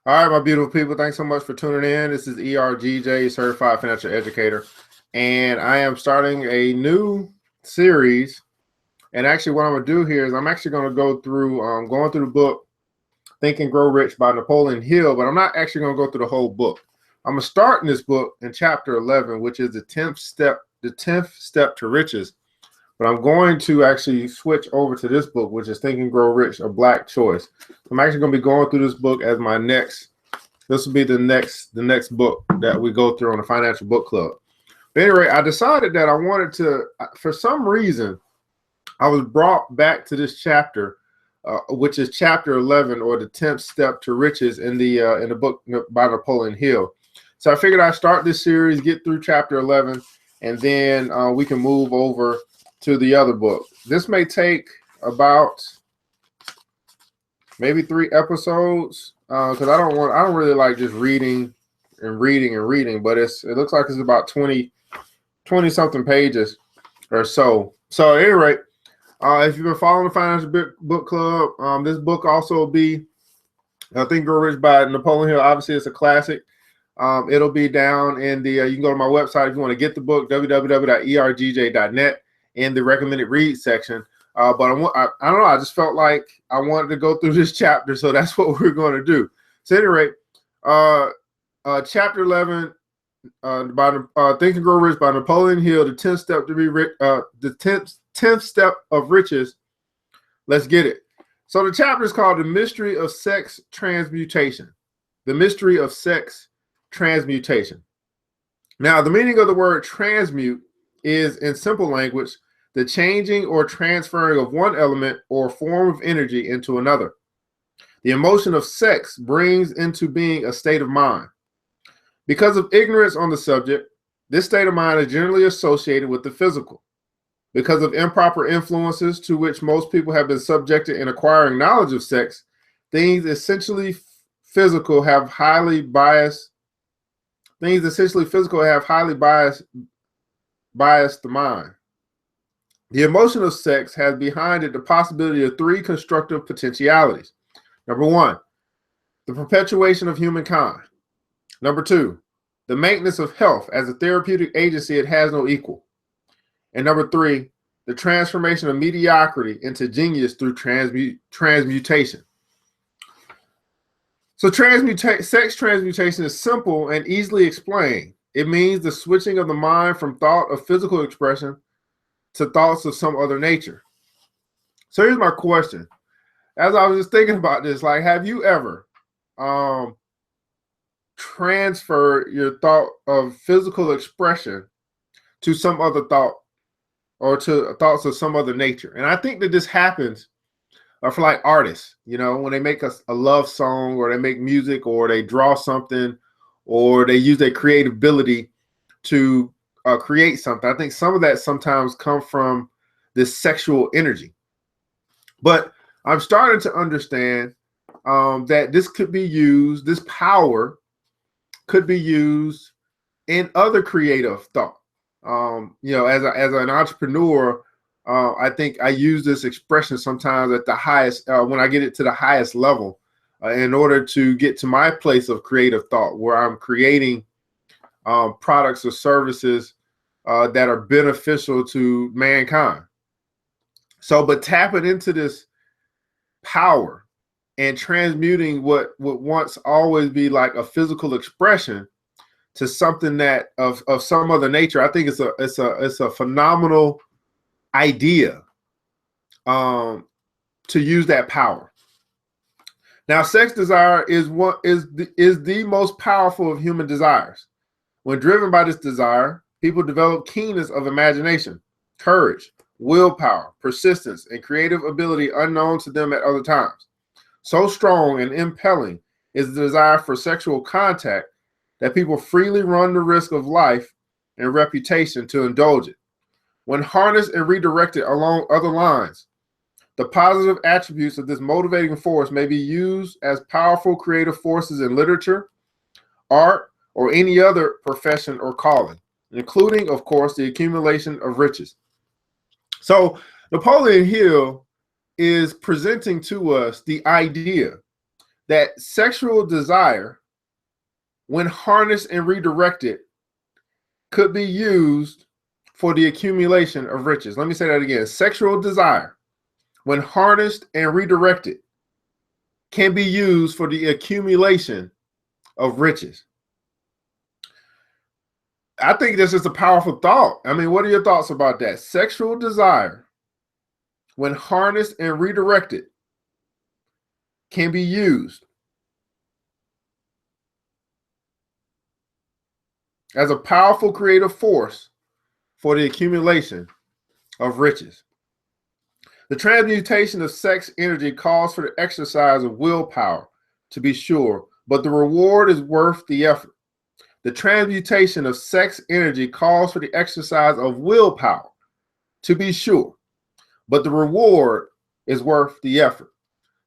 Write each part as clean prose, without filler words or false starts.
All right, my beautiful people, thanks so much for tuning in. This is ERGJ, Certified Financial Educator, and I am starting a new series. And actually, what I'm going to do here is I'm actually going to go through, going through the book Think and Grow Rich by Napoleon Hill, but I'm not actually going to go through the whole book. I'm going to start in this book in chapter 11, which is the 10th step to riches. But I'm going to actually switch over to this book, which is Think and Grow Rich, A Black Choice. I'm actually going to be going through this book as my next. This will be the next book that we go through on the Financial Book Club. But anyway, I decided that I wanted to, for some reason, I was brought back to this chapter, which is chapter 11, or the 10th step to riches in the book by Napoleon Hill. So I figured I'd start this series, get through chapter 11, and then we can move over to the other book. This may take about maybe 3 episodes because I don't really like just reading, but it looks like it's about 20 something pages or so. So at any rate, if you've been following the Financial Book Club, this book also will be Think and Grow Rich by Napoleon Hill. Obviously, it's a classic. It'll be down in the, you can go to my website if you want to get the book, www.ergj.net, in the recommended read section. But I don't know, I just felt like I wanted to go through this chapter, so that's what we're going to do. So at any rate, chapter 11, by Think and Grow Rich by Napoleon Hill, the 10th step to be rich, the 10th step of riches. Let's get it. So the chapter is called The Mystery of Sex Transmutation. The Mystery of Sex Transmutation. Now, the meaning of the word transmute is, in simple language, the changing or transferring of one element or form of energy into another. The emotion of sex brings into being a state of mind. Because of ignorance on the subject, this state of mind is generally associated with the physical. Because of improper influences to which most people have been subjected in acquiring knowledge of sex, things essentially physical have highly biased the mind. The emotion of sex has behind it the possibility of 3 constructive potentialities. Number 1, the perpetuation of humankind. Number 2, the maintenance of health. As a therapeutic agency, it has no equal. And number 3, the transformation of mediocrity into genius through transmutation. So sex transmutation is simple and easily explained. It means the switching of the mind from thought of physical expression to thoughts of some other nature. So here's my question. As I was just thinking about this, like, have you ever transferred your thought of physical expression to some other thought, or to thoughts of some other nature? And I think that this happens for like artists, you know, when they make a love song, or they make music, or they draw something, or they use their creative ability to create something. I think some of that sometimes come from this sexual energy. But I'm starting to understand that this could be used, this power could be used in other creative thought. You know, as an entrepreneur, I think I use this expression sometimes at the highest, when I get it to the highest level, in order to get to my place of creative thought, where I'm creating products or services that are beneficial to mankind. So, but tapping into this power and transmuting what would once always be like a physical expression to something that of some other nature, I think it's a phenomenal idea to use that power. Now, sex desire is the most powerful of human desires. When driven by this desire, people develop keenness of imagination, courage, willpower, persistence, and creative ability unknown to them at other times. So strong and impelling is the desire for sexual contact that people freely run the risk of life and reputation to indulge it. When harnessed and redirected along other lines, the positive attributes of this motivating force may be used as powerful creative forces in literature, art, or any other profession or calling, including, of course, the accumulation of riches. So Napoleon Hill is presenting to us the idea that sexual desire, when harnessed and redirected, could be used for the accumulation of riches. Let me say that again. Sexual desire, when harnessed and redirected, can be used for the accumulation of riches. I think this is a powerful thought. I mean, what are your thoughts about that? Sexual desire, when harnessed and redirected, can be used as a powerful creative force for the accumulation of riches. The transmutation of sex energy calls for the exercise of willpower, to be sure, but the reward is worth the effort. The transmutation of sex energy calls for the exercise of willpower, to be sure, but the reward is worth the effort.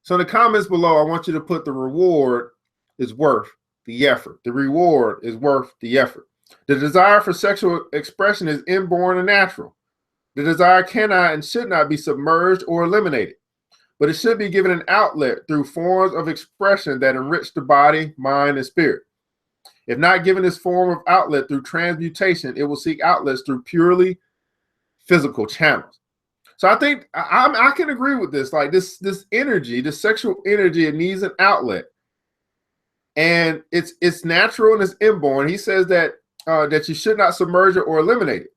So in the comments below, I want you to put the reward is worth the effort. The reward is worth the effort. The desire for sexual expression is inborn and natural. The desire cannot and should not be submerged or eliminated, but it should be given an outlet through forms of expression that enrich the body, mind, and spirit. If not given this form of outlet through transmutation, it will seek outlets through purely physical channels. So I think I can agree with this. Like this energy, this sexual energy, it needs an outlet, and it's natural and it's inborn. He says that that you should not submerge it or eliminate it.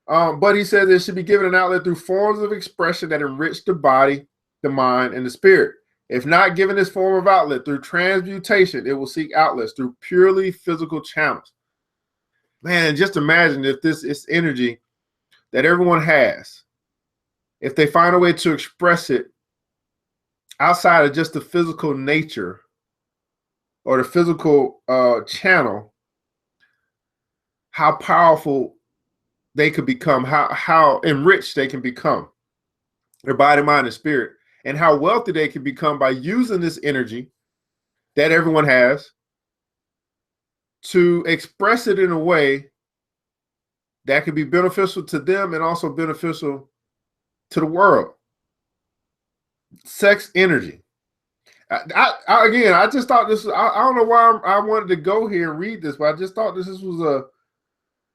But he says it should be given an outlet through forms of expression that enrich the body, the mind, and the spirit. If not given this form of outlet through transmutation, it will seek outlets through purely physical channels. Man, just imagine if this energy that everyone has, if they find a way to express it outside of just the physical nature or the physical channel, how powerful they could become, how enriched they can become, their body, mind, and spirit, and how wealthy they can become by using this energy that everyone has to express it in a way that can be beneficial to them and also beneficial to the world. Sex energy. I just thought this was, I don't know why I wanted to go here and read this, but I just thought this was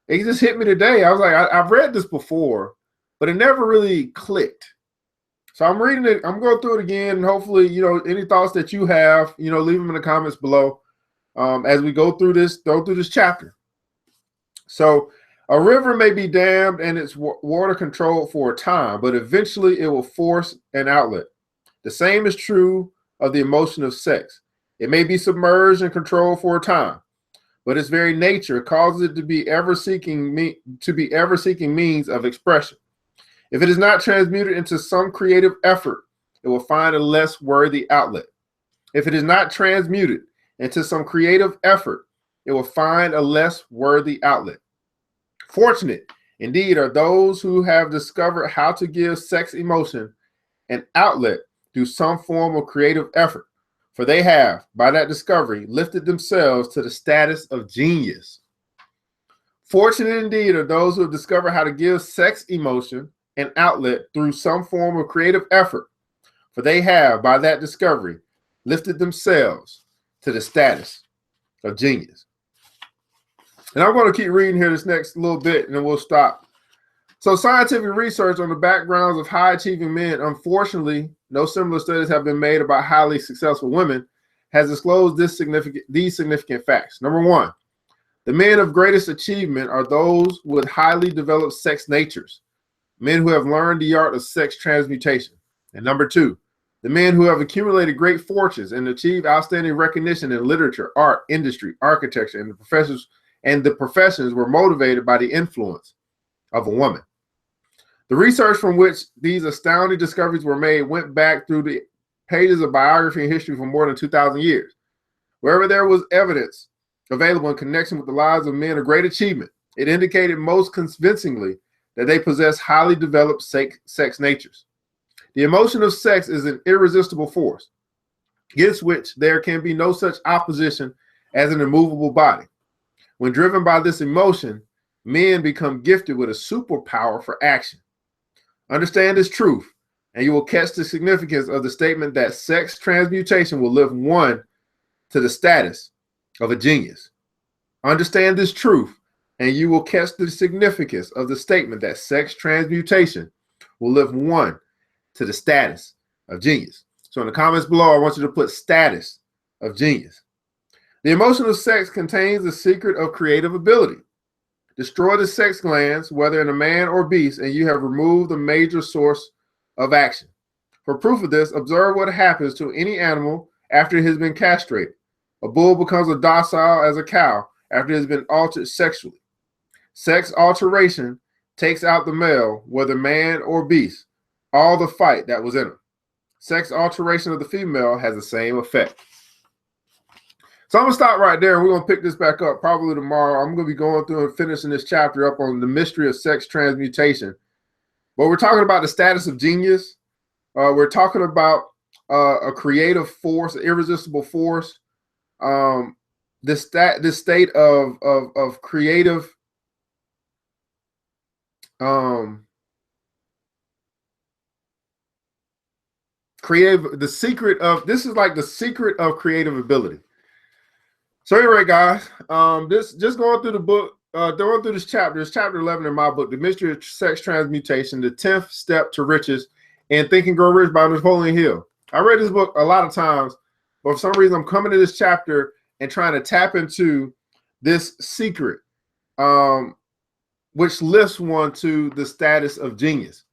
it just hit me today. I was like, I've read this before, but it never really clicked. So I'm reading it. I'm going through it again, and hopefully, any thoughts that you have, leave them in the comments below as we go through this chapter. So a river may be dammed and its water controlled for a time, but eventually it will force an outlet. The same is true of the emotion of sex. It may be submerged and controlled for a time, but its very nature causes it to be ever-seeking means of expression. If it is not transmuted into some creative effort, it will find a less worthy outlet. If it is not transmuted into some creative effort, it will find a less worthy outlet. Fortunate, indeed, are those who have discovered how to give sex emotion an outlet through some form of creative effort, for they have, by that discovery, lifted themselves to the status of genius. Fortunate, indeed, are those who have discovered how to give sex emotion an outlet through some form of creative effort, for they have, by that discovery, lifted themselves to the status of genius. And I'm going to keep reading here this next little bit, and then we'll stop. So scientific research on the backgrounds of high-achieving men, unfortunately, no similar studies have been made about highly successful women, has disclosed these significant facts. Number one, the men of greatest achievement are those with highly developed sex natures, men who have learned the art of sex transmutation. And number two, the men who have accumulated great fortunes and achieved outstanding recognition in literature, art, industry, architecture, and the professions were motivated by the influence of a woman. The research from which these astounding discoveries were made went back through the pages of biography and history for more than 2,000 years. Wherever there was evidence available in connection with the lives of men of great achievement, it indicated most convincingly that they possess highly developed sex natures. The emotion of sex is an irresistible force, against which there can be no such opposition as an immovable body. When driven by this emotion, men become gifted with a superpower for action. Understand this truth. and you will catch the significance of the statement that sex transmutation will lift one to the status of a genius. Understand this truth, and you will catch the significance of the statement that sex transmutation will lift one to the status of genius. So in the comments below, I want you to put status of genius. The emotion of sex contains the secret of creative ability. Destroy the sex glands, whether in a man or beast, and you have removed the major source of action. For proof of this, observe what happens to any animal after it has been castrated. A bull becomes as docile as a cow after it has been altered sexually. Sex alteration takes out the male, whether man or beast, all the fight that was in him. Sex alteration of the female has the same effect. So I'm going to stop right there. We're going to pick this back up probably tomorrow. I'm going to be going through and finishing this chapter up on the mystery of sex transmutation. But we're talking about the status of genius. We're talking about a creative force, an irresistible force. This state of creative the secret of, this is like the secret of creative ability. So anyway, guys, this just going through the book, going through this chapter. It's chapter 11 in my book, The Mystery of Sex Transmutation, the 10th Step to Riches, and Think and Grow Rich by Napoleon Hill. I read this book a lot of times, but for some reason I'm coming to this chapter and trying to tap into this secret, which lifts one to the status of genius.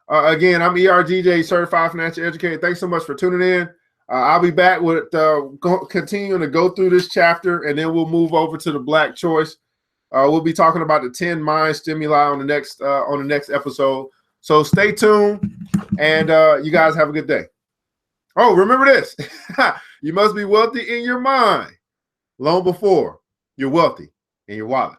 Again, I'm ERGJ, Certified Financial Educator. Thanks so much for tuning in. I'll be back with continuing to go through this chapter, and then we'll move over to the Black Choice. We'll be talking about the 10 mind stimuli on the next episode. So stay tuned, and you guys have a good day. Oh, remember this: you must be wealthy in your mind long before you're wealthy in your wallet.